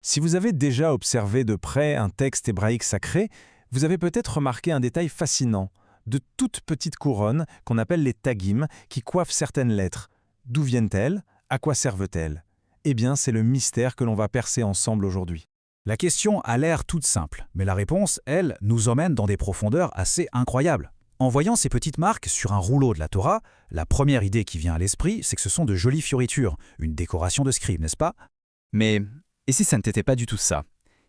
Si vous avez déjà observé de près un texte hébraïque sacré, vous avez peut-être remarqué un détail fascinant, de toutes petites couronnes qu'on appelle les tagim qui coiffent certaines lettres. D'où viennent-elles? À quoi servent-elles? Eh bien, c'est le mystère que l'on va percer ensemble aujourd'hui. La question a l'air toute simple, mais la réponse, elle, nous emmène dans des profondeurs assez incroyables. En voyant ces petites marques sur un rouleau de la Torah, la première idée qui vient à l'esprit, c'est que ce sont de jolies fioritures, une décoration de scribe, n'est-ce pas? Mais et si ça n'était pas du tout ça?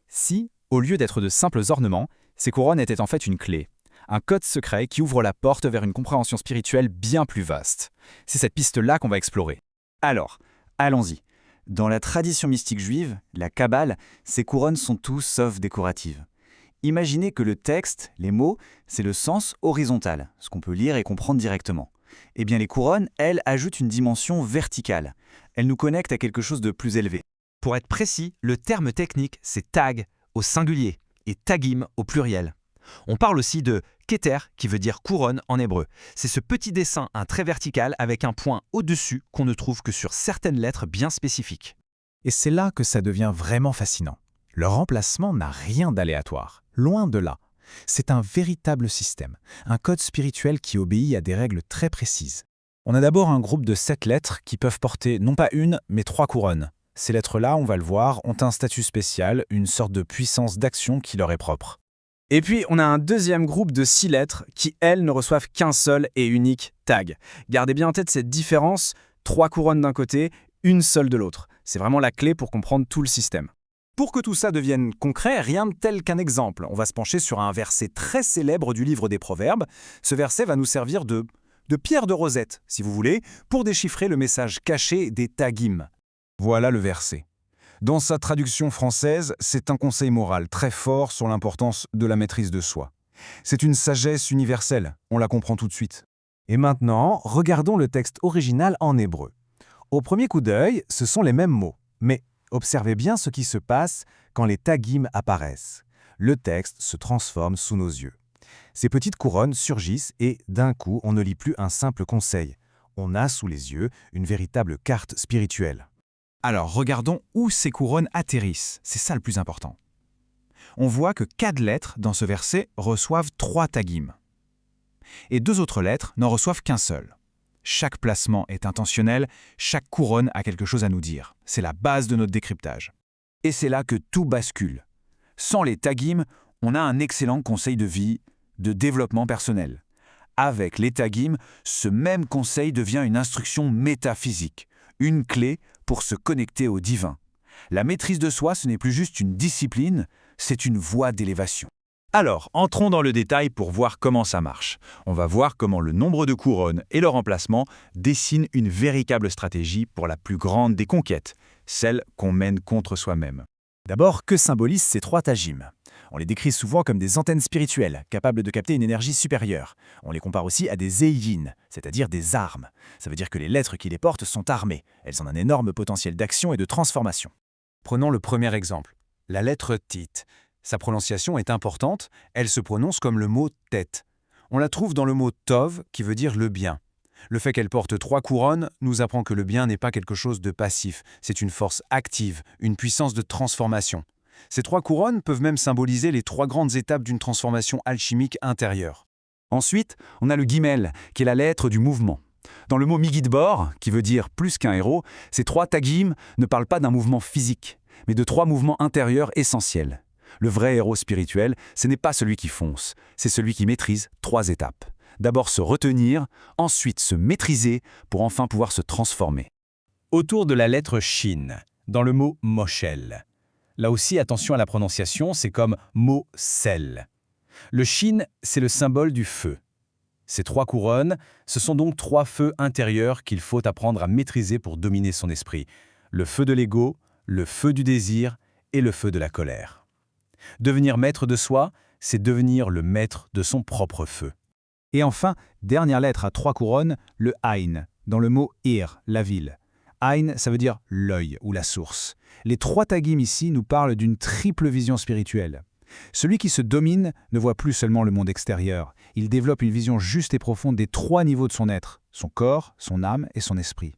Si, au lieu d'être de simples ornements, ces couronnes étaient en fait une clé, un code secret qui ouvre la porte vers une compréhension spirituelle bien plus vaste. C'est cette piste-là qu'on va explorer. Alors, allons-y. Dans la tradition mystique juive, la Kabbale, ces couronnes sont tout sauf décoratives. Imaginez que le texte, les mots, c'est le sens horizontal, ce qu'on peut lire et comprendre directement. Eh bien les couronnes, elles, ajoutent une dimension verticale. Elles nous connectent à quelque chose de plus élevé. Pour être précis, le terme technique, c'est tag au singulier et tagim au pluriel. On parle aussi de keter, qui veut dire couronne en hébreu. C'est ce petit dessin, un trait vertical avec un point au-dessus qu'on ne trouve que sur certaines lettres bien spécifiques. Et c'est là que ça devient vraiment fascinant. Leur emplacement n'a rien d'aléatoire, loin de là. C'est un véritable système, un code spirituel qui obéit à des règles très précises. On a d'abord un groupe de 7 lettres qui peuvent porter non pas une, mais 3 couronnes. Ces lettres-là, on va le voir, ont un statut spécial, une sorte de puissance d'action qui leur est propre. Et puis, on a un deuxième groupe de 6 lettres qui, elles, ne reçoivent qu'un seul et unique tag. Gardez bien en tête cette différence, 3 couronnes d'un côté, une seule de l'autre. C'est vraiment la clé pour comprendre tout le système. Pour que tout ça devienne concret, rien de tel qu'un exemple. On va se pencher sur un verset très célèbre du livre des Proverbes. Ce verset va nous servir de pierre de rosette, si vous voulez, pour déchiffrer le message caché des tagim. Voilà le verset. Dans sa traduction française, c'est un conseil moral très fort sur l'importance de la maîtrise de soi. C'est une sagesse universelle, on la comprend tout de suite. Et maintenant, regardons le texte original en hébreu. Au premier coup d'œil, ce sont les mêmes mots, mais observez bien ce qui se passe quand les tagim apparaissent. Le texte se transforme sous nos yeux. Ces petites couronnes surgissent et, d'un coup, on ne lit plus un simple conseil. On a sous les yeux une véritable carte spirituelle. Alors, regardons où ces couronnes atterrissent, c'est ça le plus important. On voit que 4 lettres dans ce verset reçoivent 3 tagim. Et 2 autres lettres n'en reçoivent qu'un seul. Chaque placement est intentionnel, chaque couronne a quelque chose à nous dire. C'est la base de notre décryptage. Et c'est là que tout bascule. Sans les tagim, on a un excellent conseil de vie, de développement personnel. Avec les tagim, ce même conseil devient une instruction métaphysique, une clé pour se connecter au divin. La maîtrise de soi, ce n'est plus juste une discipline, c'est une voie d'élévation. Alors, entrons dans le détail pour voir comment ça marche. On va voir comment le nombre de couronnes et leur emplacement dessinent une véritable stratégie pour la plus grande des conquêtes, celle qu'on mène contre soi-même. D'abord, que symbolisent ces 3 tagim? On les décrit souvent comme des antennes spirituelles, capables de capter une énergie supérieure. On les compare aussi à des eiyin, c'est-à-dire des armes. Ça veut dire que les lettres qui les portent sont armées. Elles ont un énorme potentiel d'action et de transformation. Prenons le premier exemple, la lettre tit. Sa prononciation est importante, elle se prononce comme le mot tête. On la trouve dans le mot tov, qui veut dire le bien. Le fait qu'elle porte 3 couronnes nous apprend que le bien n'est pas quelque chose de passif, c'est une force active, une puissance de transformation. Ces 3 couronnes peuvent même symboliser les 3 grandes étapes d'une transformation alchimique intérieure. Ensuite, on a le guimel, qui est la lettre du mouvement. Dans le mot Migidbor, qui veut dire plus qu'un héros, ces 3 tagim ne parlent pas d'un mouvement physique, mais de 3 mouvements intérieurs essentiels. Le vrai héros spirituel, ce n'est pas celui qui fonce, c'est celui qui maîtrise 3 étapes. D'abord se retenir, ensuite se maîtriser pour enfin pouvoir se transformer. Autour de la lettre shin, dans le mot moshel. Là aussi, attention à la prononciation, c'est comme mo-sel. Le shin, c'est le symbole du feu. Ces 3 couronnes, ce sont donc 3 feux intérieurs qu'il faut apprendre à maîtriser pour dominer son esprit. Le feu de l'ego, le feu du désir et le feu de la colère. Devenir maître de soi, c'est devenir le maître de son propre feu. Et enfin, dernière lettre à 3 couronnes, le Ain, dans le mot Ir, la ville. Ain, ça veut dire l'œil ou la source. Les 3 tagim ici nous parlent d'une triple vision spirituelle. Celui qui se domine ne voit plus seulement le monde extérieur. Il développe une vision juste et profonde des 3 niveaux de son être, son corps, son âme et son esprit.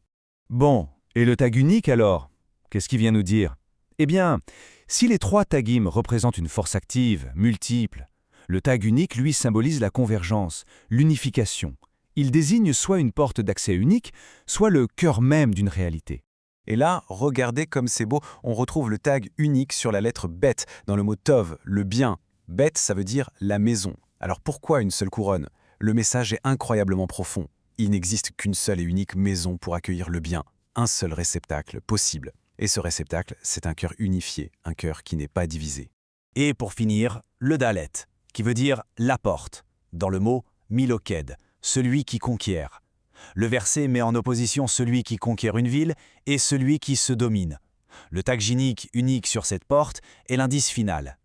Bon, et le tag unique alors? Qu'est-ce qu'il vient nous dire? Eh bien, si les 3 tagim représentent une force active, multiple, le tag unique, lui, symbolise la convergence, l'unification. Il désigne soit une porte d'accès unique, soit le cœur même d'une réalité. Et là, regardez comme c'est beau, on retrouve le tag unique sur la lettre bet dans le mot tov, le bien. Bet, ça veut dire la maison. Alors pourquoi une seule couronne? Le message est incroyablement profond. Il n'existe qu'une seule et unique maison pour accueillir le bien, un seul réceptacle possible. Et ce réceptacle, c'est un cœur unifié, un cœur qui n'est pas divisé. Et pour finir, le Dalet, qui veut dire la porte, dans le mot miloked, celui qui conquiert. Le verset met en opposition celui qui conquiert une ville et celui qui se domine. Le tag gynique unique sur cette porte est l'indice final.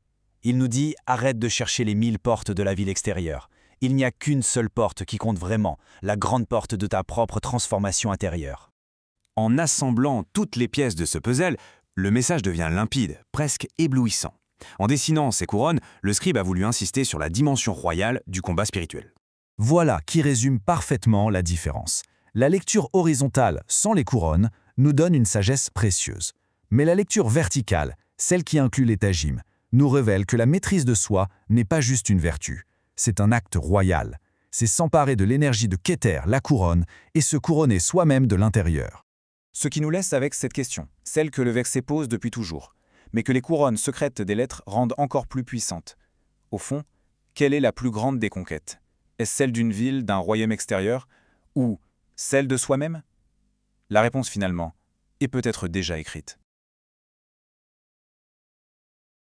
Il nous dit « Arrête de chercher les 1000 portes de la ville extérieure. Il n'y a qu'une seule porte qui compte vraiment, la grande porte de ta propre transformation intérieure. » En assemblant toutes les pièces de ce puzzle, le message devient limpide, presque éblouissant. En dessinant ces couronnes, le scribe a voulu insister sur la dimension royale du combat spirituel. Voilà qui résume parfaitement la différence. La lecture horizontale, sans les couronnes, nous donne une sagesse précieuse. Mais la lecture verticale, celle qui inclut les tagim, nous révèle que la maîtrise de soi n'est pas juste une vertu. C'est un acte royal. C'est s'emparer de l'énergie de Keter, la couronne, et se couronner soi-même de l'intérieur. Ce qui nous laisse avec cette question, celle que le verset pose depuis toujours, mais que les couronnes secrètes des lettres rendent encore plus puissantes. Au fond, quelle est la plus grande des conquêtes? Est-ce celle d'une ville, d'un royaume extérieur, ou celle de soi-même? La réponse finalement est peut-être déjà écrite.